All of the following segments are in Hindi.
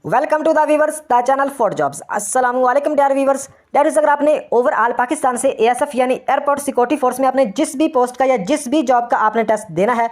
Welcome to the weavers the channel for jobs. अस्सलाम वालेकुम डियर वीवर्स। डेट अगर आपने ओवरऑल पाकिस्तान से एएसएफ यानी एयरपोर्ट सिक्योरिटी फोर्स में आपने जिस भी पोस्ट का या जिस भी जॉब का आपने टेस्ट देना है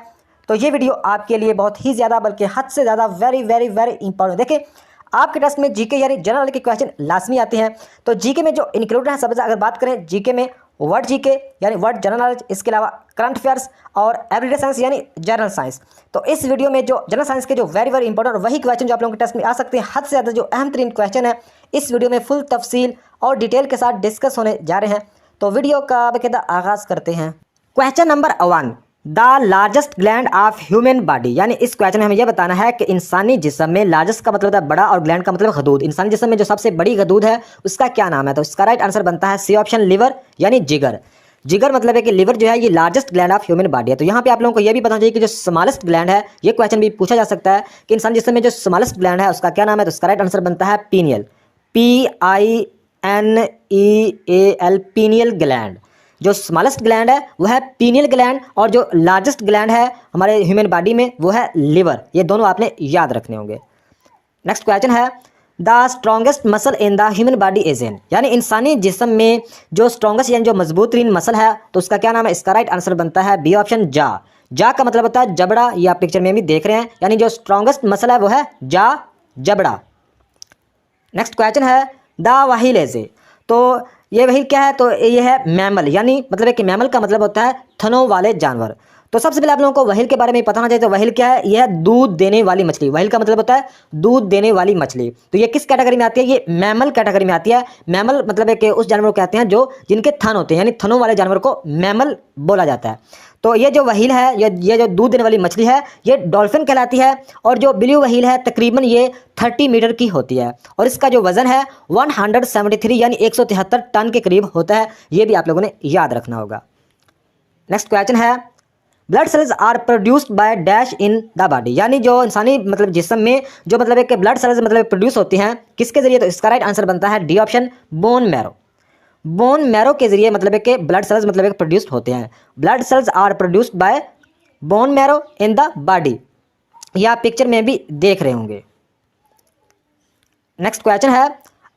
तो ये वीडियो आपके लिए बहुत ही ज़्यादा बल्कि हद से ज़्यादा वेरी वेरी वेरी इंपॉर्टेंट। देखिए, आपके टेस्ट में जीके यानी जनरल के क्वेश्चन लाजमी आते हैं। तो जीके में जो इंक्लूडेड है सबसे अगर बात करें जीके में वर्ड जीके यानी वर्ड जनरल नॉलेज, इसके अलावा करंट अफेयर्स और एवरीडे साइंस यानी जनरल साइंस। तो इस वीडियो में जो जनरल साइंस के जो वेरी वेरी इंपॉर्टेंट वही क्वेश्चन जो आप लोगों के टेस्ट में आ सकते हैं, हद से ज़्यादा जो अहम तरीन क्वेश्चन है इस वीडियो में फुल तफसील और डिटेल के साथ डिस्कस होने जा रहे हैं। तो वीडियो का बाकायदा आगाज़ करते हैं। Question number 1, the largest gland of human body, यानी इस क्वेश्चन में हमें यह बताना है कि इंसानी जिस्म में लार्जेस्ट का मतलब होता है बड़ा और ग्लैंड का मतलब गदूद। इंसानी जिस्म में जो सबसे बड़ी गदूद है उसका क्या नाम है? तो इसका राइट आंसर बनता है सी ऑप्शन, लिवर यानी जिगर। जिगर मतलब है कि लिवर जो है ये largest gland of human body है। तो यहाँ पे आप लोगों को यह भी पता चाहिए कि जो स्मॉलेस्ट ग्लैंड है, ये क्वेश्चन भी पूछा जा सकता है कि इंसान जिस्म में जो स्मॉलेस्ट ग्लैंड है उसका क्या नाम है? तो इसका राइट आंसर बनता है पीनियल, PINEAL, पीनियल ग्लैंड। जो स्मॉलेस्ट ग्लैंड है वो है पीनियल ग्लैंड और जो लार्जेस्ट ग्लैंड है हमारे ह्यूमन बॉडी में वो है लिवर। ये दोनों आपने याद रखने होंगे। नेक्स्ट क्वेश्चन है, the strongest muscle in the human body is in, यानी इंसानी जिस्म में जो स्ट्रॉन्गेस्ट यानी जो मजबूत तरीन मसल है तो उसका क्या नाम है? इसका राइट आंसर बनता है बी ऑप्शन, जा। जा का मतलब होता है जबड़ा, ये आप पिक्चर में भी देख रहे हैं, यानी जो स्ट्रॉन्गेस्ट मसल है वो है जा, जबड़ा। नेक्स्ट क्वेश्चन है, द व्हील इज, तो ये व्हील क्या है? तो ये है मैमल, यानी मतलब है कि मैमल का मतलब होता है थनों वाले जानवर। तो सबसे पहले आप लोगों को व्हील के बारे में पता होना चाहिए। तो व्हील क्या है? यह है दूध देने वाली मछली। व्हील का मतलब होता है दूध देने वाली मछली। तो ये किस कैटेगरी में आती है? ये मैमल कैटेगरी में आती है। मैमल मतलब है कि उस जानवर को कहते हैं जो जिनके थन होते हैं, यानी थनों वाले जानवर को मैमल बोला जाता है। तो ये जो व्हील है, ये जो दूध देने वाली मछली है, ये डॉल्फिन कहलाती है। और जो ब्लू व्हील है तकरीबन ये 30 मीटर की होती है और इसका जो वजन है 173 यानी 173 टन के करीब होता है। ये भी आप लोगों ने याद रखना होगा। नेक्स्ट क्वेश्चन है, blood cells are produced by dash in the body, यानी जो इंसानी मतलब जिस्म में जो मतलब है कि ब्लड सेल्स मतलब प्रोड्यूस होती हैं किसके जरिए? तो इसका राइट आंसर बनता है D option, bone marrow. Bone marrow के जरिए मतलब है कि ब्लड सेल्स मतलब प्रोड्यूस्ड होते हैं। Blood cells are produced by bone marrow in the body, यह आप पिक्चर में भी देख रहे होंगे। नेक्स्ट क्वेश्चन है,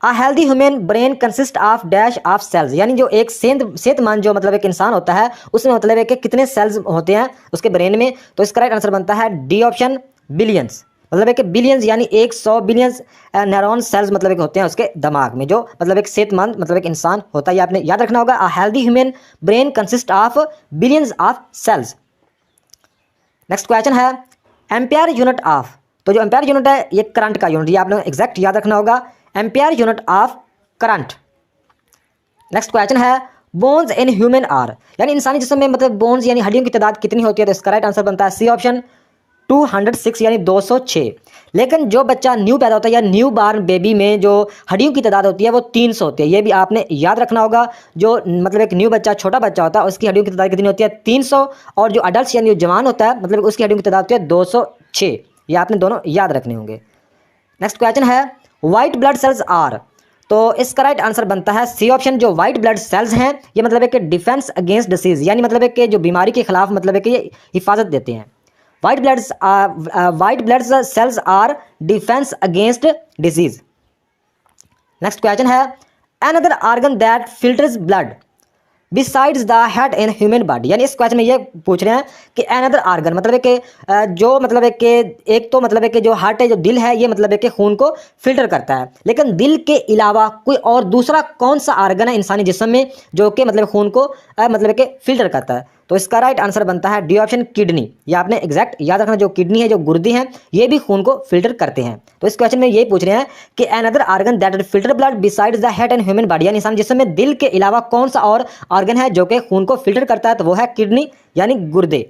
a healthy human brain consist of dash of cells, यानी जो एक सेहतमंद जो मतलब एक इंसान होता है उसमें मतलब है कि कितने सेल्स होते हैं उसके ब्रेन में? तो इसका राइट आंसर बनता है डी ऑप्शन, बिलियंस। मतलब है कि बिलियंस यानी 100 बिलियंस न्यूरॉन सेल्स मतलब एक होते हैं उसके दिमाग में, जो मतलब एक सेहतमंद मतलब एक इंसान होता है। ये आपने याद रखना होगा। A healthy human brain consist of billions of cells. Next question है, एम्पियर यूनिट ऑफ, तो जो एम्पियर यूनिट है ये करंट का यूनिट, ये आपने एग्जैक्ट याद रखना होगा, ampere unit of current. Next question है, बोन्स इन ह्यूमन आर, यानी इंसानी जिस्म में मतलब बोन्स यानी हड्डियों की तादाद कितनी होती है? तो इसका राइट आंसर बनता है सी ऑप्शन, 206 यानी 206। लेकिन जो बच्चा न्यू पैदा होता है या न्यू बार्न बेबी में जो हड्डियों की तादाद होती है वो 300 होती है। ये भी आपने याद रखना होगा। जो मतलब एक न्यू बच्चा छोटा बच्चा होता है उसकी हड्डियों की तादाद कितनी होती है? 300। और जो अडल्ट यानी जो जवान होता है मतलब उसकी हड्डियों की तादाद होती है 206। ये आपने दोनों याद रखने होंगे। नेक्स्ट क्वेश्चन है, व्हाइट ब्लड सेल्स आर, तो इसका राइट आंसर बनता है सी ऑप्शन, जो व्हाइट ब्लड सेल्स हैं ये मतलब है कि डिफेंस अगेंस्ट डिसीज, यानी मतलब है कि जो बीमारी के खिलाफ मतलब है कि ये हिफाजत देते हैं। White blood cells are defence against disease. Next question है, another organ that filters blood besides the head in human body, यानी इस क्वेश्चन में ये पूछ रहे हैं कि अनदर ऑर्गन मतलब है कि जो मतलब है कि एक तो मतलब है कि जो हार्ट है, जो दिल है, ये मतलब है कि खून को फिल्टर करता है, लेकिन दिल के अलावा कोई और दूसरा कौन सा ऑर्गन है इंसानी जिस्म में जो कि मतलब खून को मतलब है कि फिल्टर करता है? तो इसका राइट आंसर बनता है डी ऑप्शन, किडनी। ये आपने एग्जैक्ट याद रखना, जो किडनी है, जो गुर्दे हैं, ये भी खून को फिल्टर करते हैं। तो इस क्वेश्चन में यही पूछ रहे हैं कि another organ that filter blood besides the head and human body, यानी इंसान जिस्म में दिल के अलावा कौन सा और ऑर्गन है जो कि खून को फिल्टर करता है? तो वो है किडनी यानी गुर्दे।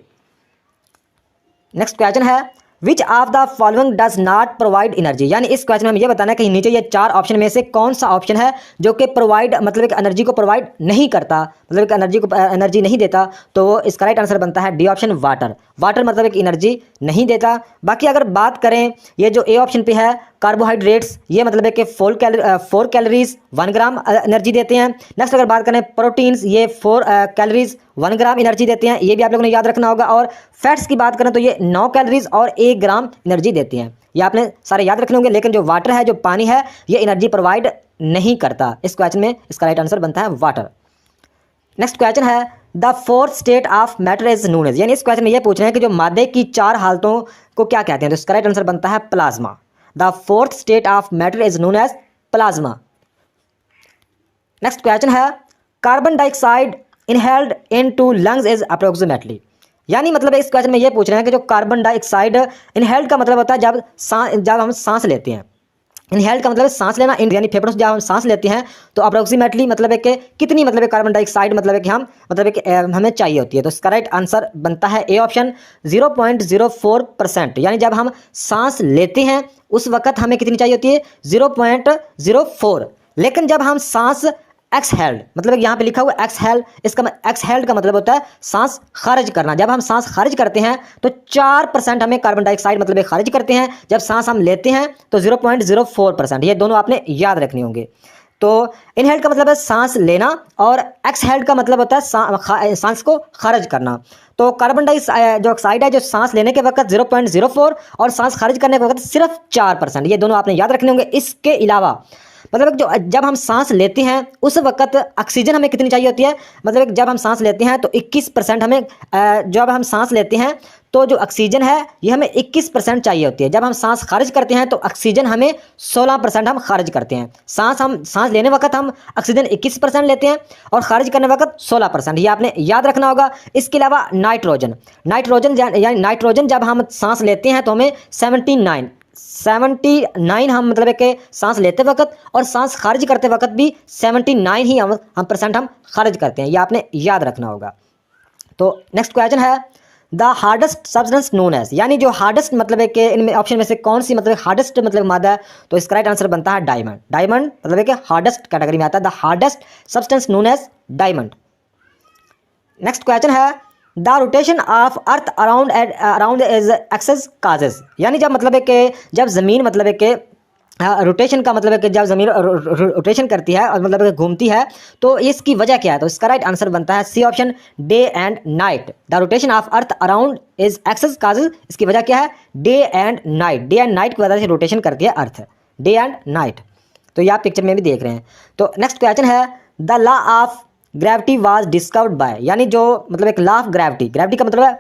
नेक्स्ट क्वेश्चन है, which of the following does not provide energy, यानी इस क्वेश्चन में हमें यह बताना है कि नीचे ये 4 ऑप्शन में से कौन सा ऑप्शन है जो कि प्रोवाइड मतलब एक एनर्जी को प्रोवाइड नहीं करता, मतलब एक एनर्जी को एनर्जी नहीं देता? तो इसका राइट आंसर बनता है डी ऑप्शन, वाटर। वाटर मतलब एक एनर्जी नहीं देता। बाकी अगर बात करें ये जो ए ऑप्शन पे है कार्बोहाइड्रेट्स, ये मतलब है कि 4 कैलोरीज 1 ग्राम एनर्जी देते हैं। नेक्स्ट अगर बात करें प्रोटीन्स, ये 4 कैलोरीज 1 ग्राम एनर्जी देते हैं, ये भी आप लोगों ने याद रखना होगा। और फैट्स की बात करें तो ये 9 कैलोरीज और 1 ग्राम एनर्जी देते हैं। ये आपने सारे याद रखने होंगे। लेकिन जो वाटर है, जो पानी है, ये एनर्जी प्रोवाइड नहीं करता। इस क्वेश्चन में इसका राइट आंसर बनता है वाटर। नेक्स्ट क्वेश्चन है the fourth state of matter is known as, यानी इस क्वेश्चन में ये पूछ रहे हैं कि जो मादे की 4 हालतों को क्या कहते हैं। तो इसका राइट आंसर बनता है plasma. The fourth state of matter is known as plasma. Next question है carbon dioxide inhaled into lungs is approximately, यानी मतलब इस क्वेश्चन में ये पूछ रहे हैं कि जो कार्बन डाइऑक्साइड, इनहेल्ड का मतलब होता है जब हम सांस लेते हैं। इनहेल्ड का मतलब है सांस लेना, इन यानी फेफड़ों से जब हम सांस लेते हैं तो अप्रोक्सीमेटली मतलब है कि कितनी मतलब है कार्बन डाइऑक्साइड मतलब है कि हम मतलब है कि हमें चाहिए होती है। तो इसका राइट आंसर बनता है ए ऑप्शन 0.04%, यानी जब हम सांस लेते हैं उस वक्त हमें कितनी चाहिए होती है 0.04। लेकिन जब हम सांस एक्सहेल्ड, मतलब यहाँ पे लिखा हुआ एक्सहेल, इसका एक्सहेल्ड का मतलब होता है सांस खारिज करना। जब हम सांस खारिज करते हैं तो 4% हमें कार्बन डाइऑक्साइड मतलब खारिज करते हैं। जब सांस हम लेते हैं तो 0.04%। ये दोनों आपने याद रखने होंगे। तो इनहेल्ड का मतलब है सांस लेना और एक्सहेल्ड का मतलब होता है सांस को खारिज करना। तो कार्बन डाइऑक्साइड है जो सांस लेने के वक्त 0.04 और सांस खारिज करने के वक्त सिर्फ 4%। ये दोनों आपने याद रखने होंगे। इसके अलावा मतलब जो जब हम सांस लेते हैं उस वक्त ऑक्सीजन हमें कितनी चाहिए होती है, मतलब जब हम सांस लेते हैं तो 21% हमें, जब हम सांस लेते हैं तो जो ऑक्सीजन है ये हमें 21% चाहिए होती है। जब हम सांस खारिज करते हैं तो ऑक्सीजन हमें 16% हम खारिज करते हैं। सांस लेने वक्त हम ऑक्सीजन 21% लेते हैं और खारिज करने वक्त 16%। ये आपने याद रखना होगा। इसके अलावा नाइट्रोजन यानी नाइट्रोजन जब हम सांस लेते हैं तो हमें 79 हम मतलब है कि सांस लेते वक्त और सांस खारिज करते वक्त भी 79 ही हम परसेंट हम खारिज करते हैं। ये आपने याद रखना होगा। तो नेक्स्ट क्वेश्चन है the hardest substance known as, यानी जो हार्डेस्ट मतलब है कि इनमें ऑप्शन में से कौन सी मतलब हार्डेस्ट मतलब मादा है। तो इसका राइट आंसर बनता है डायमंड। डायमंड मतलब है कि हार्डेस्ट कैटेगरी में आता है। The hardest substance known as diamond. Next question है the rotation of earth around is axis causes, यानी जब मतलब है कि जब ज़मीन मतलब है कि रोटेशन का मतलब है कि जब ज़मीन रोटेशन करती है और मतलब घूमती है तो इसकी वजह क्या है। तो इसका राइट आंसर बनता है C option day and night. The rotation of earth around is axis causes, इसकी वजह क्या है day and night. Day and night की वजह से रोटेशन करती है अर्थ, डे एंड नाइट। तो ये आप पिक्चर में भी देख रहे हैं। तो नेक्स्ट क्वेश्चन है the law of gravity was discovered by, यानी जो मतलब एक लॉ ऑफ ग्रेविटी का मतलब है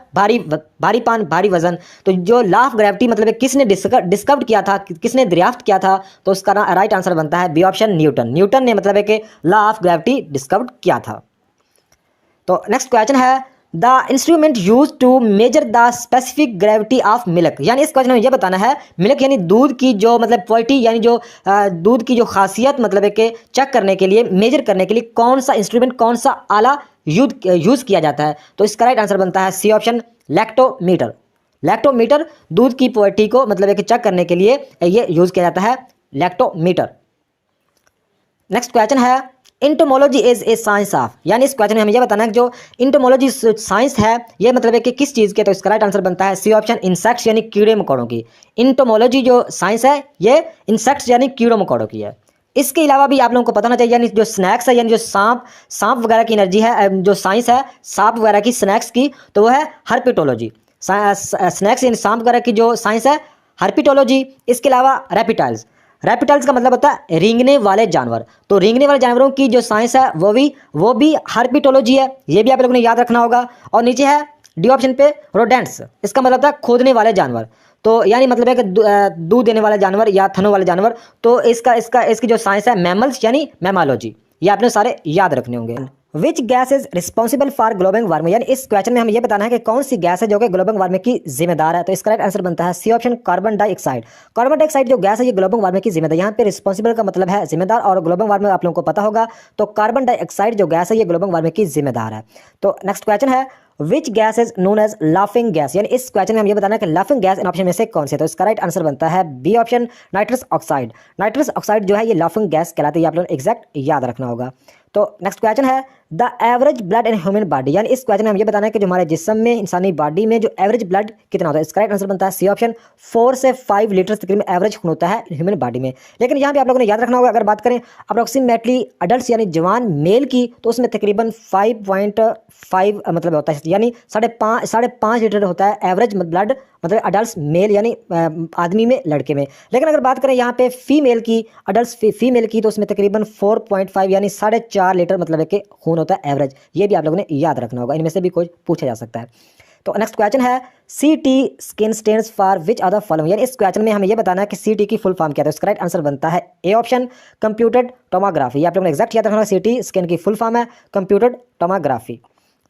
भारीपन भारी वजन। तो जो लॉ ऑफ ग्रेविटी मतलब किसने डिस्कवर्ड किया था, किसने दरियाफ्त किया था। तो उसका राइट आंसर बनता है बी ऑप्शन न्यूटन ने मतलब है कि लॉ ऑफ ग्रेविटी डिस्कवर्ड किया था। तो नेक्स्ट क्वेश्चन है the instrument use to measure the specific gravity of milk, यानी इस क्वेश्चन में यह बताना है मिल्क यानी दूध की जो मतलब क्वालिटी यानी जो दूध की जो खासियत मतलब है कि चेक करने के लिए, मेजर करने के लिए कौन सा इंस्ट्रूमेंट, कौन सा आला यूज़ किया जाता है। तो इसका राइट आंसर बनता है सी ऑप्शन लैक्टोमीटर। लैक्टोमीटर दूध की क्वालिटी को मतलब है कि चेक करने के लिए ये यूज़ किया जाता है, लैक्टोमीटर। नेक्स्ट क्वेश्चन है entomology is a science of, यानी इस क्वेश्चन में हमें यह बताना है कि जो इंटोमोलॉजी साइंस है ये मतलब है कि किस चीज़ के। तो इसका राइट आंसर बनता है सी ऑप्शन इंसेक्ट्स यानी कीड़े मकोड़ों की। इंटोमोलॉजी जो साइंस है ये इंसेक्ट्स यानी कीड़ों मकोड़ों की है। इसके अलावा भी आप लोगों को पता होना चाहिए यानी जो स्नैक्स है यानी जो सांप वगैरह की एनर्जी है, जो साइंस है सांप वगैरह की स्नैक्स की, तो वो है हर्पिटोलॉजी। स्नैक्स यानी सांप वगैरह की जो साइंस है हर्पिटोलॉजी। इसके अलावा रेप्टाइल्स का मतलब होता है रेंगने वाले जानवर। तो रेंगने वाले जानवरों की जो साइंस है वो भी हर्पिटोलॉजी है। ये भी आप लोगों ने याद रखना होगा। और नीचे है डी ऑप्शन पे रोडेंट्स, इसका मतलब होता है खोदने वाले जानवर। तो यानी मतलब है कि दूध देने वाले जानवर या थनों वाले जानवर। तो इसकी जो साइंस है मैमल्स यानी मैमालॉजी। ये आपने सारे याद रखने होंगे। विच gas is responsible for global warming, यानी इस क्वेश्चन में हमें यह बताना है कि कौन सी गैस है जो कि ग्लोबल वार्मिंग की जिम्मेदार है। तो इसका राइट आंसर बनता है C option carbon dioxide. Carbon dioxide जो गैस है ये ग्लोबल वार्मिंग की जिम्मेदार, यहाँ पे रिस्पॉन्सिबल का मतलब है जिम्मेदार और ग्लोबल वार्मिंग आप लोगों को पता होगा। तो कार्बन डाइऑक्साइड जो गैस है ये ग्लोबल वार्मिंग की जिम्मेदार है। तो नेक्स्ट क्वेश्चन है which gas is known as laughing gas, यानी इस क्वेश्चन में हम ये बताना है कि लाफिंग गैस इन ऑप्शन में से कौन से। तो इसका राइट आंसर बनता है बी ऑप्शन नाइट्रस ऑक्साइड जो है ये लाफिंग गैस कहलाती है। आप लोगों ने एग्जैक्ट याद रखना होगा। तो नेक्स्ट क्वेश्चन है the average blood in human body, यानी इस क्वेश्चन में हम ये बताना है कि जो हमारे जिस्म में, इंसानी बॉडी में जो एवरेज ब्लड कितना होता है। इसका राइट आंसर बनता है सी ऑप्शन, 4 से 5 लीटर तकरीबन एवरेज खून होता है ह्यूमन बॉडी में। लेकिन यहाँ पे आप लोगों ने याद रखना होगा, अगर बात करें अप्रोक्सीमेटली अडल्ट यानी जवान मेल की, तो उसमें तकरीबन 5.5 मतलब होता है, यानी 5.5 लीटर होता है एवरेज ब्लड, मतलब अडल्ट मेल यानी आदमी में, लड़के में। लेकिन अगर बात करें यहाँ पे फीमेल की, अडल्ट फीमेल की, तो उसमें तकरीबन 4.5 यानी 4.5 लीटर मतलब है कि खून होता है एवरेज। ये भी आप लोगों ने याद रखना होगा, इनमें से भी कोई पूछा जा सकता है। तो नेक्स्ट क्वेश्चन है CT scan stands for which other following, यानी इस क्वेश्चन में हमें यह बताना है कि CT की फुल फॉर्म क्या है। तो इसका राइट आंसर बनता है ए ऑप्शन, कंप्यूटेड टोमोग्राफी। आप लोगों ने एग्जैक्ट याद रखना होगा, CT स्किन की फुल फॉर्म है कंप्यूटेड टोमोग्राफी।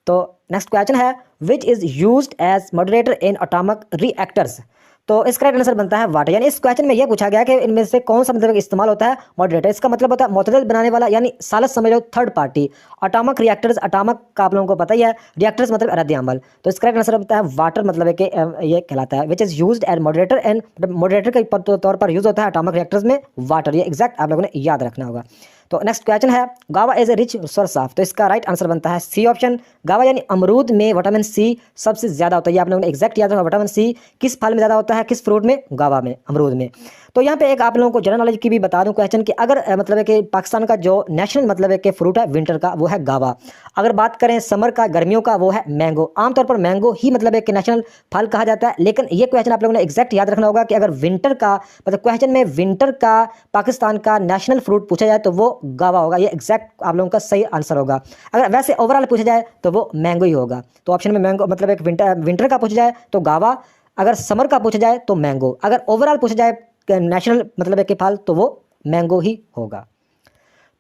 तो नेक्स्ट क्वेश्चन है which is used as moderator in atomic reactors. तो इसका राइट आंसर बनता है वाटर, यानी इस क्वेश्चन में यह पूछा गया कि इनमें से कौन सा मतलब इस्तेमाल होता है मॉडरेटर। इसका मतलब होता है मुतदल बनाने वाला, यानी सालस समझ लो third party. Atomic reactors, atomic का आप लोगों को पता ही है, रिएक्टर्स मतलब रद्द अमल। तो इसका राइट आंसर बनता है वाटर, मतलब है कि ये कहलाता है which is used as moderator, and moderator के तौर पर यूज होता है एटॉमिक रिएक्टर्स में वाटर। ये एग्जैक्ट आप लोगों ने याद रखना होगा। तो नेक्स्ट क्वेश्चन है गावा is a rich source of, तो इसका राइट आंसर बनता है सी ऑप्शन, गावा यानी अमरूद में विटामिन सी सबसे ज्यादा होता है। ये आप लोगों ने एग्जैक्ट याद रखा, विटामिन सी किस फल में ज्यादा होता है, किस फ्रूट में, गावा में, अमरूद में। तो यहाँ पे एक आप लोगों को जनरल नॉलेज की भी बता दूं क्वेश्चन कि अगर मतलब है कि पाकिस्तान का जो नेशनल मतलब है कि फ्रूट है विंटर का, वो है गावा। अगर बात करें समर का, गर्मियों का, वो है मैंगो। आमतौर पर मैंगो ही मतलब है कि नेशनल फल कहा जाता है। लेकिन ये क्वेश्चन आप लोगों ने एग्जैक्ट याद रखना होगा कि अगर विंटर का मतलब क्वेश्चन में विंटर का पाकिस्तान का नेशनल फ्रूट पूछा जाए तो वो गावा होगा। ये एग्जैक्ट आप लोगों का सही आंसर होगा। अगर वैसे ओवरऑल पूछा जाए तो वो मैंगो ही होगा। तो ऑप्शन में मैंगो मतलब एक विंटर का पूछा जाए तो गावा, अगर समर का पूछा जाए तो मैंगो, अगर ओवरऑल पूछा जाए नेशनल मतलब है कि फल तो वो मैंगो ही होगा।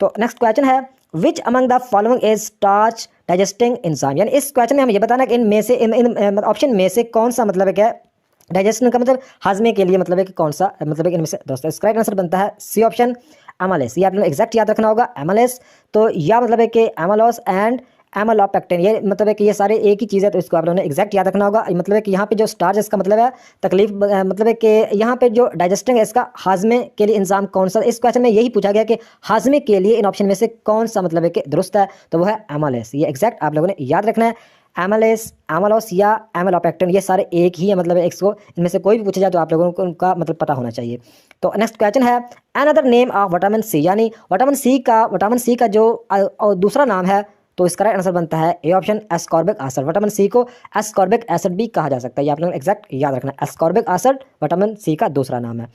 तो नेक्स्ट क्वेश्चन है which among the following is starch digesting enzyme, यानी इस क्वेश्चन में हमें यह बताना है कि इनमें से इन ऑप्शन में से कौन सा मतलब है क्या डाइजेशन का मतलब हाजमे के लिए मतलब है कि कौन सा मतलब है कि इनमें से दोस्तों इसका राइट आंसर बनता है सी ऑप्शन, एमालेस। ये आप लोग एग्जैक्ट याद रखना होगा, एमालेस। तो यह मतलब है कि एमालोस एंड एमालोपेक्टिन, ये मतलब है कि ये सारे एक ही चीज़ है। तो इसको आप लोगों ने एग्जैक्ट याद रखना होगा। मतलब है कि यहाँ पे जो स्टार्च इसका मतलब है तकलीफ, मतलब है कि यहाँ पे जो डाइजेस्टिंग है इसका हाजमे के लिए इंजाम कौन सा। इस क्वेश्चन में यही पूछा गया कि हाजमे के लिए इन ऑप्शन में से कौन सा मतलब है कि दुरुस्त है, तो वो है एमालेस। ये एग्जैक्ट आप लोगों ने याद रखना है, एमालेस, एमालोस या एमालोपेक्टिन, ये सारे एक ही है। मतलब इसको इनमें से कोई भी पूछा जाए तो आप लोगों को उनका मतलब पता होना चाहिए। तो नेक्स्ट क्वेश्चन है another name of vitamin C, यानी विटामिन सी का जो दूसरा नाम है। तो इसका राइट आंसर बनता है A option, ascorbic acid. Vitamin C को एस्कॉर्बिक एसिड भी कहा जा सकता है। ये आप लोग एग्जैक्ट याद रखना, एस्कॉर्बिक एसिड विटामिन सी का दूसरा नाम है।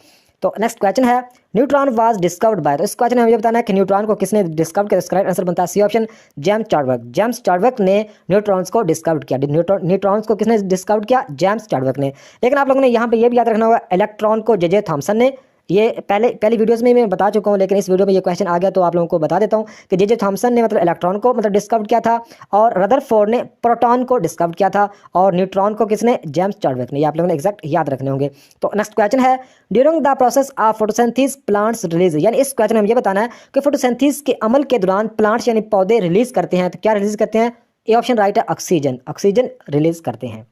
तो नेक्स्ट क्वेश्चन है न्यूट्रॉन वाज डिस्कवर्ड बाय, तो इस क्वेश्चन में हमें बताना है कि न्यूट्रॉन को किसने डिस्कवर किया। इसका राइट आंसर बनता है C option, James Chadwick. James Chadwick ने न्यूट्रॉन्स को डिस्कवर किया। न्यूट्रॉन्स को किसने डिस्कवर किया, जेम्स चाडविक ने। लेकिन आप लोगों ने यहाँ पे ये भी याद रखना होगा इलेक्ट्रॉन को जे थॉमसन ने। ये पहली वीडियोस में मैं बता चुका हूँ, लेकिन इस वीडियो में ये क्वेश्चन आ गया तो आप लोगों को बता देता हूँ कि जे थॉमसन ने मतलब इलेक्ट्रॉन को मतलब डिस्कवर किया था, और रदरफोर्ड ने प्रोटॉन को डिस्कवर किया था, और न्यूट्रॉन को किसने, जेम्स चाडविक ने। ये आप लोगों ने एग्जैक्ट याद रखने होंगे। तो नेक्स्ट क्वेश्चन है during the process of photosynthesis plants release, यानी इस क्वेश्चन में हम ये बताना है कि फोटोसिंथेसिस के अमल के दौरान प्लांट्स यानी पौधे रिलीज करते हैं। तो क्या रिलीज करते हैं, ए ऑप्शन राइट है, ऑक्सीजन रिलीज करते हैं।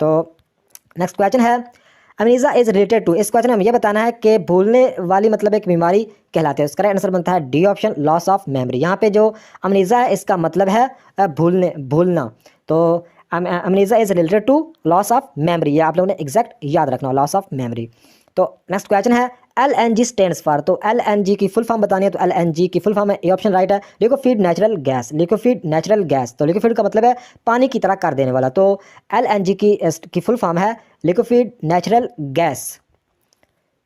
तो नेक्स्ट क्वेश्चन है अमनीजा इज रिलेटेड टू, इस क्वेश्चन में हमें यह बताना है कि भूलने वाली मतलब एक बीमारी कहलाती है। इसका राइट आंसर बनता है D option, loss of memory. यहाँ पे जो अमनीजा है इसका मतलब है भूलना। तो amnesia is related to loss of memory, ये आप लोगों ने एग्जैक्ट याद रखना, लॉस ऑफ मेमोरी। तो नेक्स्ट क्वेश्चन है LNG स्टैंड्स फॉर, तो LNG की फुल फॉर्म बतानी है। तो LNG की फुल फॉर्म है, ए ऑप्शन राइट है, liquid natural gas. Liquid natural gas, तो लिक्विड का मतलब है पानी की तरह कर देने वाला। तो LNG की फुल फॉर्म है लिक्विड नेचुरल गैस।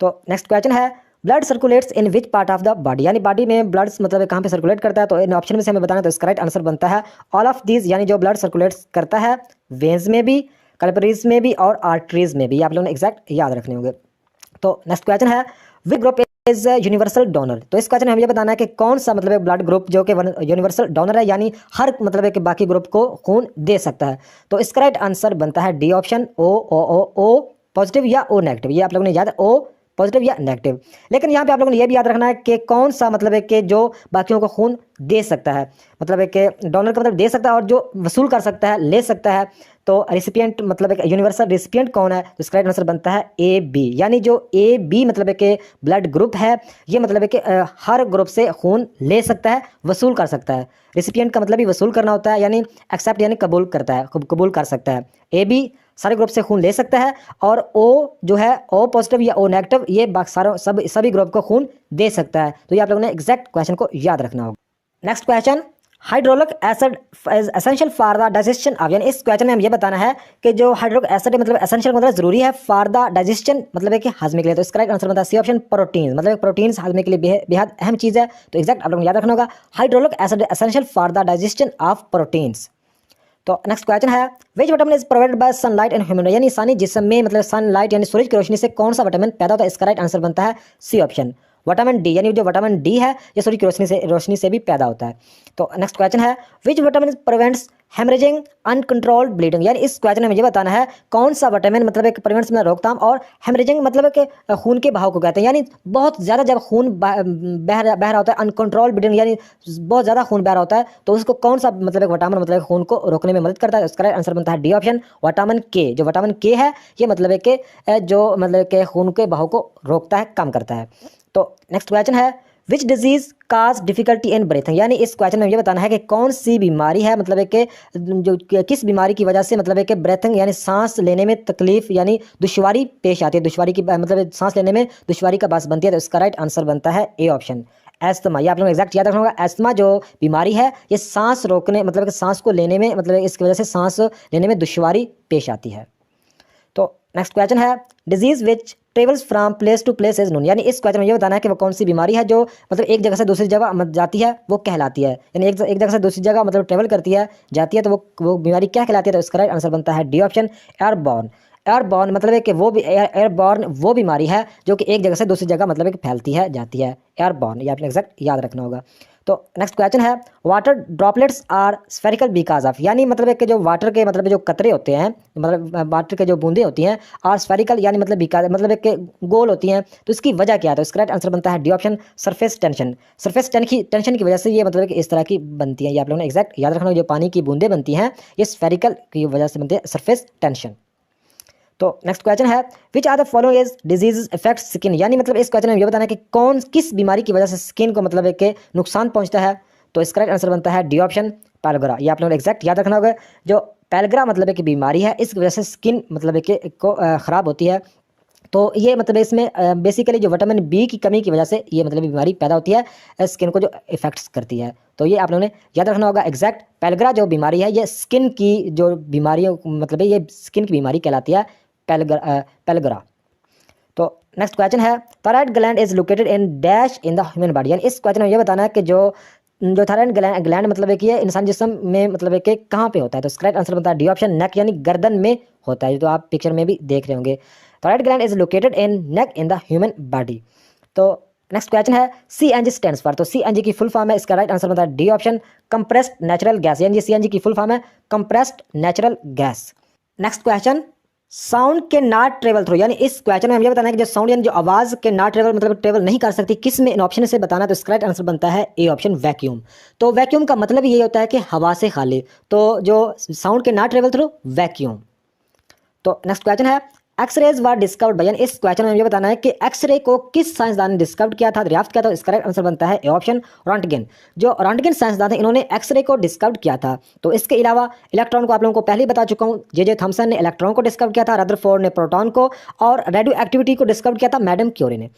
तो नेक्स्ट क्वेश्चन है blood circulates in which part of the body, यानी बॉडी में ब्लड मतलब कहाँ पे सर्कुलेट करता है। तो इन ऑप्शन में से हमें बताना है। तो इसका राइट आंसर बनता है ऑल ऑफ दीज, यानी जो ब्लड सर्कुलेट्स करता है वेन्स में भी, कैपिलरीज में भी और आर्टरीज में भी। आप लोगों ने एग्जैक्ट याद रखने होंगे। तो नेक्स्ट क्वेश्चन है which group is universal donor, तो इस क्वेश्चन में हमें यह बताना है कि कौन सा मतलब ब्लड ग्रुप जो कि यूनिवर्सल डोनर है, यानी हर मतलब है कि बाकी ग्रुप को खून दे सकता है। तो इसका राइट आंसर बनता है डी ऑप्शन, ओ पॉजिटिव या ओ नेगेटिव। ये आप लोगों ने याद है, ओ पॉजिटिव या नेगेटिव। लेकिन यहाँ पे आप लोगों ने ये भी याद रखना है कि कौन सा मतलब है कि जो बाकियों को खून दे सकता है, मतलब है कि डोनर का मतलब दे सकता है, और जो वसूल कर सकता है, ले सकता है। तो रिसिपिएंट मतलब एक यूनिवर्सल रिसिपिएंट कौन है, तो इसका राइट आंसर बनता है ए बी। यानी जो ए बी मतलब है कि ब्लड ग्रुप है, ये मतलब है कि हर ग्रुप से खून ले सकता है, वसूल कर सकता है। रिसिपिएंट का मतलब ही वसूल करना होता है, यानी एक्सेप्ट यानी कबूल करता है, कबूल कर सकता है। ए बी सारे ग्रुप से खून ले सकता है, और ओ जो है ओ पॉजिटिव या ओ नेगेटिव, ये सारों सभी ग्रुप को खून दे सकता है। तो ये आप लोगों ने एग्जैक्ट क्वेश्चन को याद रखना होगा। Next question, hydraulic acid is essential for the digestion of, यानी इस क्वेश्चन में हम ये बताना है कि जो हाइड्रोलिक एसिड मतलब एसेंशियल मतलब जरूरी है फॉर द डाइजेशन मतलब है कि हाजमे के लिए। तो इसका राइट आंसर बनता है सी ऑप्शन, प्रोटीन। मतलब प्रोटीन्स हाजमे के लिए बेहद अहम चीज़ है। तो एग्जैक्ट आप लोगों को याद रखना होगा, hydraulic acid essential for the digestion of proteins. तो नेक्स्ट क्वेश्चन है, which vitamin is provided by sunlight and human, यानी इंसानी जिस्म में मतलब सनलाइट यानी सूरज की रोशनी से कौन सा विटामिन पैदा होता है। इसका राइट आंसर बनता है सी ऑप्शन, विटामिन डी। यानी जो विटामिन डी है ये सूरज की रोशनी से भी पैदा होता है। तो नेक्स्ट क्वेश्चन है, which vitamin prevents haemorrhaging uncontrolled bleeding, यानी इस क्वेश्चन में मुझे बताना है कौन सा विटामिन मतलब एक प्रिवेंट्स में रोकथाम, और हेमरेजिंग मतलब कि खून के बहाव को कहते हैं, यानी बहुत ज़्यादा जब खून बह रहा होता है, अनकंट्रोल्ड ब्लीडिंग यानी बहुत ज़्यादा खून बह रहा होता है, तो उसको कौन सा मतलब एक विटामिन मतलब खून को रोकने में मदद करता है। उसका राइट आंसर बनता है डी ऑप्शन, विटामिन के। जो विटामिन के है ये मतलब है कि जो मतलब के खून के बहाव को रोकता है, कम करता है। तो नेक्स्ट क्वेश्चन है, which disease cause difficulty in breathing, यानी इस क्वेश्चन में मुझे बताना है कि कौन सी बीमारी है मतलब है कि जो किस बीमारी की वजह से मतलब है कि ब्रीथिंग यानी सांस लेने में तकलीफ यानी दुश्वारी पेश आती है, दुश्वारी की मतलब सांस लेने में दुश्वारी का बास बनती है। तो इसका राइट आंसर बनता है ए ऑप्शन, एस्थमा। ये आप लोगों को एग्जैक्ट याद रखना होगा, एस्थमा जो बीमारी है ये सांस रोकने मतलब कि सांस को लेने में मतलब इसकी वजह से सांस लेने में दुश्वारी पेश आती है। तो नेक्स्ट क्वेश्चन है, disease which travels from place to place is known, यानी इस क्वेश्चन में ये बताना है कि वो कौन सी बीमारी है जो मतलब एक जगह से दूसरी जगह जाती है, वो कहलाती है। यानी एक जगह से दूसरी जगह मतलब ट्रेवल करती है, जाती है, तो वो बीमारी क्या कहलाती है। तो इसका राइट आंसर बनता है डी ऑप्शन, एयरबॉर्न। एयरबॉर्न मतलब है कि वो भी एयरबॉर्न वो बीमारी है जो कि एक जगह से दूसरी जगह मतलब है कि फैलती है, जाती है, एयरबॉर्न। ये आपने एग्जैक्ट याद रखना होगा। तो नेक्स्ट क्वेश्चन है, water droplets are spherical because of, यानी मतलब है कि जो वाटर के मतलब जो कतरे होते हैं मतलब वाटर के जो बूंदे होती हैं, आर स्फेरिकल यानी मतलब बिकॉज मतलब है कि गोल होती हैं, तो इसकी वजह क्या है। तो इसका राइट आंसर बनता है D option, surface tension. Surface tension की वजह से ये मतलब कि इस तरह की बनती हैं। ये आप लोगों ने एग्जैक्ट याद रखना, जो पानी की बूंदें बनती हैं ये स्फेरिकल की वजह से बनती है, सरफेस टेंशन। तो नेक्स्ट क्वेश्चन है, which are the following is disease effect skin, यानी मतलब इस क्वेश्चन में ये बताना है कि कौन किस बीमारी की वजह से स्किन को मतलब है कि नुकसान पहुंचता है। तो इसका राइट आंसर बनता है डी ऑप्शन, पैलग्रा। ये आप लोगों ने एग्जैक्ट याद रखना होगा, जो पैलग्रा मतलब है कि बीमारी है, इसकी वजह से स्किन मतलब है कि ख़राब होती है। तो ये मतलब इसमें बेसिकली जो विटामिन बी की कमी की वजह से ये मतलब बीमारी पैदा होती है, स्किन को जो इफेक्ट्स करती है। तो ये आप लोगों ने याद रखना होगा एग्जैक्ट, पैलग्रा जो बीमारी है ये स्किन की जो बीमारियों मतलब ये स्किन की बीमारी कहलाती है, पैलग्रा। तो नेक्स्ट क्वेश्चन है, thyroid gland is located in dash in the human body, यानी इस क्वेश्चन में ये बताना है कि जो थायराइड ग्लैंड मतलब है कि ये इंसान जिस्म में मतलब है कि कहाँ पे होता है। तो इसका राइट आंसर बनता है डी ऑप्शन, नेक, यानी गर्दन में होता है, जो आप पिक्चर में भी देख रहे होंगे। Thyroid gland is located in neck in the human body. तो नेक्स्ट क्वेश्चन है, CNG स्टैंड्स फॉर, तो CNG की फुल फॉर्म है, इसका राइट आंसर बनता है D option, compressed natural gas, यानी CNG की फुल फॉर्म है compressed natural gas. Next question, sound के नॉट ट्रेवल थ्रू, यानी इस क्वेश्चन में हम ये बताना है कि जो साउंड यानी जो आवाज़ के नॉट ट्रेवल मतलब ट्रेवल नहीं कर सकती, किस में इन ऑप्शन से बताना। तो इसका राइट आंसर बनता है ए ऑप्शन, वैक्यूम। तो वैक्यूम का मतलब ये होता है कि हवा से खाली, तो जो साउंड के नॉट ट्रेवल थ्रू, वैक्यूम। तो नेक्स्ट क्वेश्चन है, एक्सरेज वर डिस्कवर्ड बाय, यानी इस क्वेश्चन में मुझे बताना है कि एक्सरे को किस साइंसदान ने डिस्कवर किया था, दरियाफ्त किया था। इसका राइट आंसर बनता है ए ऑप्शन, रॉन्टगेन। जो रॉन्टगेन साइंसदान थे इन्होंने एक्सरे को डिस्कवर किया था। तो इसके अलावा इलेक्ट्रॉन को आप लोगों को पहले ही बता चुका हूँ, जे थॉमसन ने इलेक्ट्रॉन को डिस्कवर किया था, रदरफोर्ड ने प्रोटॉन को, और रेडियो एक्टिविटी को डिस्कवर किया था मैडम क्यूरी ने।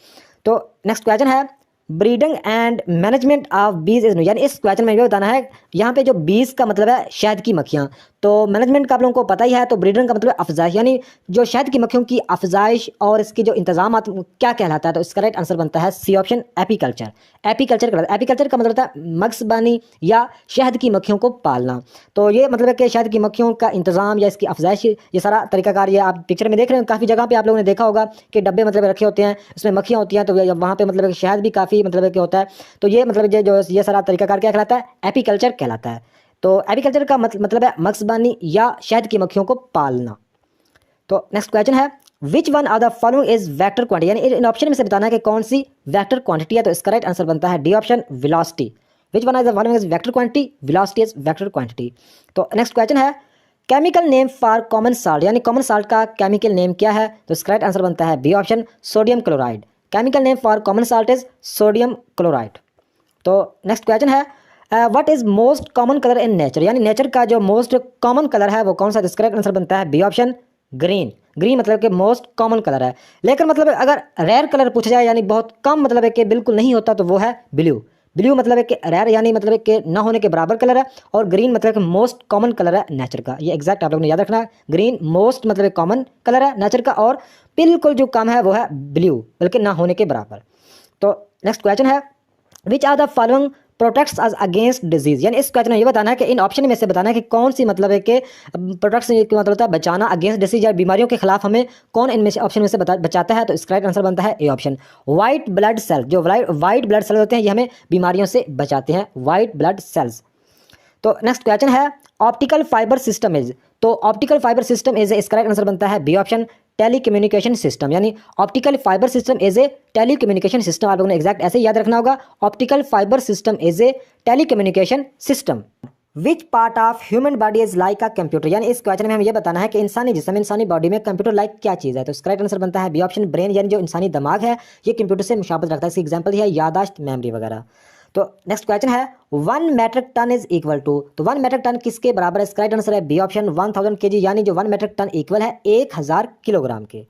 तो नेक्स्ट क्वेश्चन है, ब्रीडिंग एंड मैनेजमेंट ऑफ बीज इज न्यू, यानी इस क्वेश्चन में ये बताना है यहाँ पे जो बीज का मतलब है शहद की मक्खियाँ, तो मैनेजमेंट का आप लोगों को पता ही है। तो ब्रीडिंग का मतलब अफजाइश, यानी जो शहद की मक्खियों की अफजाइश और इसकी जो इंतजाम क्या कहलाता है। तो इसका राइट आंसर बनता है सी ऑप्शन, एपीकल्चर। एपीकल्चर का मतलब होता है मगजबानी या शहद की मक्खियों को पालना। तो ये मतलब है कि शहद की मक्खियों का इंतजाम या इसकी अफजाइश, ये सारा तरीकाकार ये आप पिक्चर में देख रहे हैं। काफ़ी जगह पे आप लोगों ने देखा होगा कि डब्बे मतलब रखे होते हैं, उसमें मक्खियाँ होती हैं, तो वहाँ पे मतलब शहद भी काफ़ी मतलब कि होता है। तो ये मतलब ये सारा तरीकाकार क्या कहलाता है, एपीकल्चर कहलाता है। तो एपीकल्चर का मतलब है मगजबानी या शहद की मक्खियों को पालना। तो नेक्स्ट क्वेश्चन है, विच one of the following is vector quantity, यानी इन ऑप्शन में से बताना है कि कौन सी वेक्टर क्वांटिटी है। तो इसका राइट आंसर बनता है D option, velocity. Which one of the following is vector quantity, velocity is vector quantity. तो नेक्स्ट क्वेश्चन है chemical name for common salt, यानी कॉमन साल्ट का केमिकल नेम क्या है। तो इसका राइट आंसर बनता है B option, sodium chloride. Chemical name for common salt is sodium chloride. तो नेक्स्ट क्वेश्चन है what is most common colour in nature, यानी नेचर का जो मोस्ट कॉमन कलर है वो कौन सा। इसका करेक्ट आंसर बनता है बी ऑप्शन, ग्रीन। ग्रीन मतलब कि मोस्ट कॉमन कलर है। लेकिन मतलब अगर रेयर कलर पूछा जाए यानी बहुत कम मतलब है कि बिल्कुल नहीं होता तो वो है ब्लू। ब्लू मतलब है कि रेयर यानी मतलब है कि ना होने के बराबर कलर है, और ग्रीन मतलब कि मोस्ट कॉमन कलर है नेचर का। ये एग्जैक्ट आप लोगों ने याद रखना है। ग्रीन मोस्ट मतलब कॉमन कलर है नेचर का, और बिल्कुल जो कम है वो है ब्लू, बल्कि ना होने के बराबर। तो नेक्स्ट क्वेश्चन है which are the following protects us against disease, यानी इस क्वेश्चन में ये बताना है कि इन ऑप्शन में से बताना है कि कौन सी मतलब है कि प्रोटेक्ट्स मतलब होता है बचाना अगेंस्ट डिसीज या बीमारियों के खिलाफ हमें कौन इनमें से ऑप्शन में से बचाता है। तो इसका राइट आंसर बनता है A option, white blood cell. जो व्हाइट ब्लड सेल होते हैं ये हमें बीमारियों से बचाते हैं, व्हाइट ब्लड सेल्स। तो नेक्स्ट क्वेश्चन है ऑप्टिकल फाइबर सिस्टम इज, तो ऑप्टिकल फाइबर सिस्टम इज, इसका राइट आंसर बनता है बी ऑप्शन, टेलीकम्युनिकेशन सिस्टम। यानी optical fibre system is a telecommunication system. आप लोगों ने एग्जैक्ट ऐसे ही याद रखना होगा, optical fibre system is a telecommunication system. Which part of human body is like a computer, यानी इस क्वेश्चन में हमें यह बताना है कि इंसानी जिस्म, इंसानी बॉडी में कंप्यूटर लाइक क्या चीज़ है। तो इसका राइट आंसर बनता है बी ऑप्शन, ब्रेन। यानी जो इंसानी दिमाग है ये कंप्यूटर से मुशाबत रखता है। इसकी एग्जाम्पल है यादाश्त, मेमोरी वगैरह। तो नेक्स्ट क्वेश्चन है 1 metric ton is equal to, तो 1 मेट्रिक टन किसके बराबर है। इसका राइट आंसर है बी ऑप्शन, 1000 kg। यानी जो 1 मेट्रिक टन इक्वल है 1000 किलोग्राम के।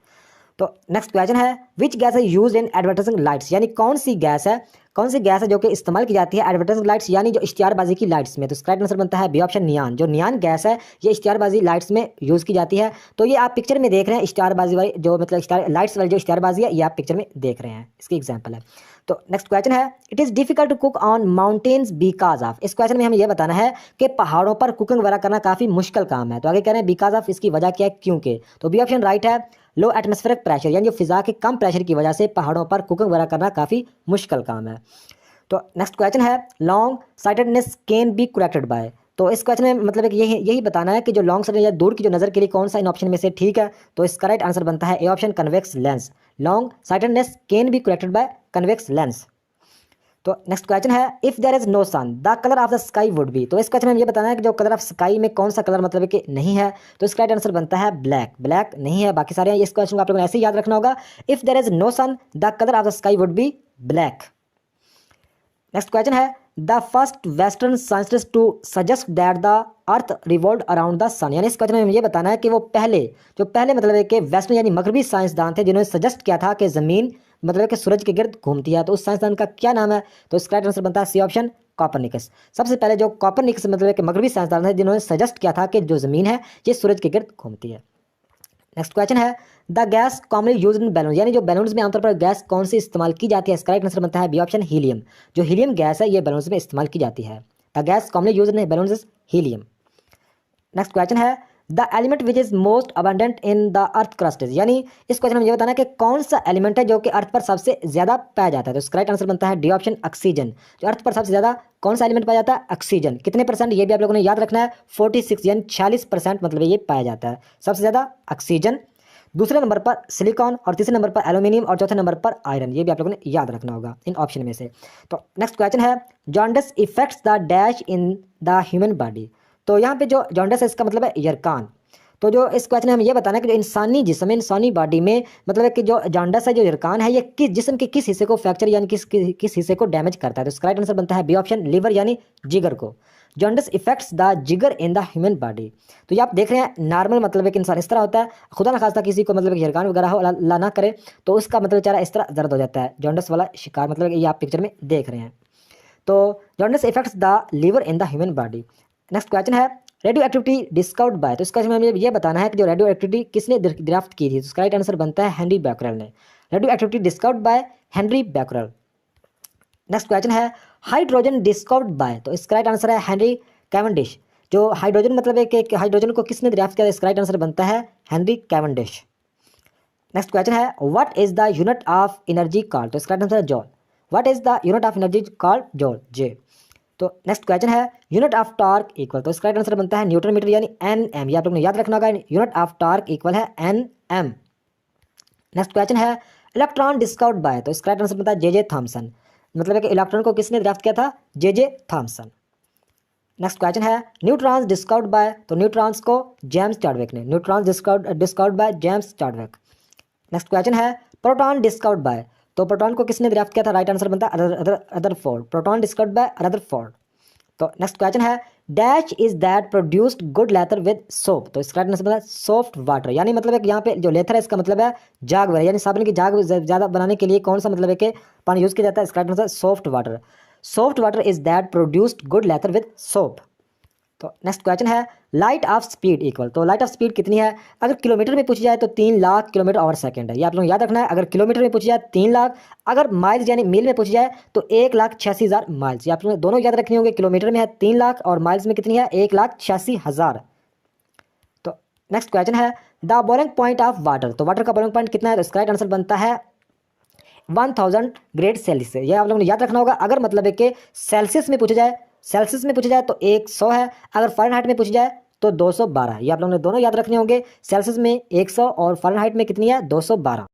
तो नेक्स्ट क्वेश्चन है विच गैस है यूज इन एडवर्टाइजिंग लाइट्स, यानी कौन सी गैस है जो कि इस्तेमाल की जाती है एडवर्टाइजिंग लाइट्स, यानी जो इश्तिहारबाजी की लाइट्स में। तो इसका राइट आंसर बनता है बी ऑप्शन, नियान। जो नियान गैस है ये इश्तिहारबाजी लाइट्स में यूज़ की जाती है। तो ये आप पिक्चर में देख रहे हैं इश्तिहारबाजी वाली जो मतलब लाइट्स वाली जो इश्तिहारबाजी है ये आप पिक्चर में देख रहे हैं, इसकी एग्जाम्पल है। तो नेक्स्ट क्वेश्चन है it is difficult to cook on mountains because of, इस क्वेश्चन में हमें यह बताना है कि पहाड़ों पर कुकिंग वगैरह करना काफ़ी मुश्किल काम है। तो आगे कह रहे हैं बिकॉज ऑफ, इसकी वजह क्या है, क्योंकि। तो बी ऑप्शन राइट है, लो एटमॉस्फेरिक प्रेशर, यानी जो फिजा के कम प्रेशर की वजह से पहाड़ों पर कुकिंग वगैरह करना काफ़ी मुश्किल काम है। तो नेक्स्ट क्वेश्चन है long sightedness can be corrected bye, तो इस क्वेश्चन में मतलब कि यही बताना है कि जो लॉन्ग साइड या दूर की जो नज़र के लिए कौन सा इन ऑप्शन में से ठीक है। तो इसका राइट आंसर बनता है A option, convex lens. Long sightedness can be corrected by convex lens. तो नेक्स्ट क्वेश्चन है if there is no sun the colour of the sky would be, तो इस क्वेश्चन में ये बताना है कि जो कलर ऑफ स्काई में कौन सा कलर मतलब है कि नहीं है। तो इसका राइट आंसर बनता है ब्लैक। ब्लैक नहीं है, बाकी सारे हैं। इस क्वेश्चन को आप लोगों ने ऐसे ही याद रखना होगा, if there is no sun the colour of the sky would be black. Next question है the first western scientist to suggest that the earth revolve around the sun, यानी इस क्वेश्चन में ये बताना है कि वो पहले मतलब है कि वेस्टर्न यानी मगरबी साइंसदान थे जिन्होंने सजेस्ट किया था कि ज़मीन मतलब कि सूरज के गिर्द घूमती है। तो उस साइंसदान का क्या नाम है। तो इसका राइट आंसर बनता है सी ऑप्शन, कॉपरनिकस। सबसे पहले जो कॉपरनिकस मतलब कि मगरबी साइंसदान थे जिन्होंने सजेस्ट किया था कि जो ज़मीन है ये सूरज के गिर्द घूमती है। नेक्स्ट क्वेश्चन है the gas commonly use in balloon, यानी जो बैलून्स में आमतौर पर गैस कौन सी इस्तेमाल की जाती है। इसका राइट आंसर बनता है बी ऑप्शन, हीलियम। जो हीलियम गैस है ये बैलून्स में इस्तेमाल की जाती है। The gas commonly use in balloons is helium. Next question है the element which is most abundant in the earth crust is, यानी इस क्वेश्चन में ये बताना है कि कौन सा एलिमेंट है जो कि अर्थ पर सबसे ज्यादा पाया जाता है। तो इसका राइट आंसर बनता है डी ऑप्शन, ऑक्सीजन। जो अर्थ पर सबसे ज्यादा कौन सा एलिमेंट पाया जाता है, ऑक्सीजन। कितने परसेंट ये भी आप लोगों ने याद रखना है, 46 यानी 46% मतलब ये पाया जाता है सबसे ज्यादा ऑक्सीजन। दूसरे नंबर पर सिलिकॉन और तीसरे नंबर पर एल्यूमिनियम और चौथे नंबर पर आयरन। ये भी आप लोगों ने याद रखना होगा इन ऑप्शन में से। तो नेक्स्ट क्वेश्चन है jaundice effects the dash in the human body, तो यहाँ पे जो जॉन्डिस है इसका मतलब है यरकान। तो जो इस क्वेश्चन में हमें यह बताना है कि जो इंसानी जिस्म, इंसानी बॉडी में मतलब है कि जो जॉन्डिस है, जो यरकान है, ये किस जिस्म के किस हिस्से को फ्रैक्चर यानी किस हिस्से को डैमेज करता है। तो इसका राइट आंसर बनता है बी ऑप्शन, लीवर यानी जिगर को। जॉन्डिस इफेक्ट्स द जिगर इन द ह्यूमन बॉडी। तो ये आप देख रहे हैं नॉर्मल मतलब है कि इंसान इस तरह होता है, खुदा न खास्ता किसी को मतलब यरकान वगैरह हो अल्लाह ना करे तो उसका मतलब बेचारा इस तरह दर्द हो जाता है, जॉन्डिस वाला शिकार मतलब ये आप पिक्चर में देख रहे हैं। तो jaundice effects the liver in the human body. Next question है रेडियो एक्टिविटी डिस्कवर्ड बाय, तो इसका हमें ये बताना है कि जो रेडियो एक्टिविटी किसने दरियाफ्त की थी। तो इसका राइट आंसर बनता है हेनरी बैकरल ने। Radio activity discovered by Henry Becquerel. Next question है हाइड्रोजन डिस्कवर्ड बाय, तो इसका राइट आंसर है हेनरी कैवेंडिश। जो हाइड्रोजन मतलब है कि हाइड्रोजन को किसने दरियाफ्त किया, इसका राइट आंसर बनता है हेनरी कैवेंडिश। नेक्स्ट क्वेश्चन है what is the unit of energy called, तो इसका राइट आंसर है joule. What is the unit of energy called, joule, J. तो नेक्स्ट क्वेश्चन है यूनिट ऑफ टॉर्क इक्वल, तो इसका राइट आंसर बनता है न्यूटन मीटर यानी एन एम। ये आप लोग ने याद रखना होगा, यूनिट ऑफ टॉर्क इक्वल है एन एम। नेक्स्ट क्वेश्चन है इलेक्ट्रॉन डिस्कवर्ड बाय, तो इसका राइट आंसर बनता है जे थॉमसन। मतलब है कि इलेक्ट्रॉन को किसने दरियाफ्त किया था? J Thomson. नेक्स्ट क्वेश्चन है न्यूट्रॉन्स डिस्कवर्ड बाय, तो न्यूट्रॉन्स को जेम्स चाडविक ने, neutrons discovered by James Chadwick. Next question है प्रोटॉन डिस्कवर्ड बाय, तो प्रोटॉन को किसने दरियाफ्त किया था? राइट आंसर बनता है Rutherford, proton discovered by Rutherford. तो नेक्स्ट क्वेश्चन है dash is that produced good लेथर with soap, तो इसका राइट आंसर बनता है सॉफ्ट वाटर। यानी मतलब है कि यहाँ पे जो लेथर है इसका मतलब है जाग वगैरह, यानी साबुन की जाग ज़्यादा बनाने के लिए कौन सा मतलब है कि पानी यूज़ किया जाता है? इसका right answer soft water. Soft water is that produced good लेथर with soap. तो नेक्स्ट क्वेश्चन है लाइट ऑफ स्पीड इक्वल, तो लाइट ऑफ स्पीड कितनी है? अगर किलोमीटर में पूछी जाए तो 3 लाख किलोमीटर और सेकंड है, ये आप लोगों को याद रखना है। अगर किलोमीटर में पूछी जाए 3 लाख, अगर माइल्स यानी मील में पूछी जाए तो 1,86,000 माइल्स। ये आप लोगों दोनों याद रखने होंगे, किलोमीटर में है 3 लाख और माइल्स में कितनी है? 1,86,000। तो नेक्स्ट क्वेश्चन है the boiling point of water, तो वाटर का बॉइलिंग पॉइंट कितना है? तो इसका राइट आंसर बनता है 1000 ग्रेड सेल्सियस। ये आप लोगों ने याद रखना होगा। अगर मतलब है कि सेल्सियस में पूछा जाए, सेल्सियस में पूछा जाए तो 100 है, अगर फ़ारेनहाइट में पूछा जाए तो 212। ये आप लोगों ने दोनों याद रखने होंगे, सेल्सियस में 100 और फ़ारेनहाइट में कितनी है? 212।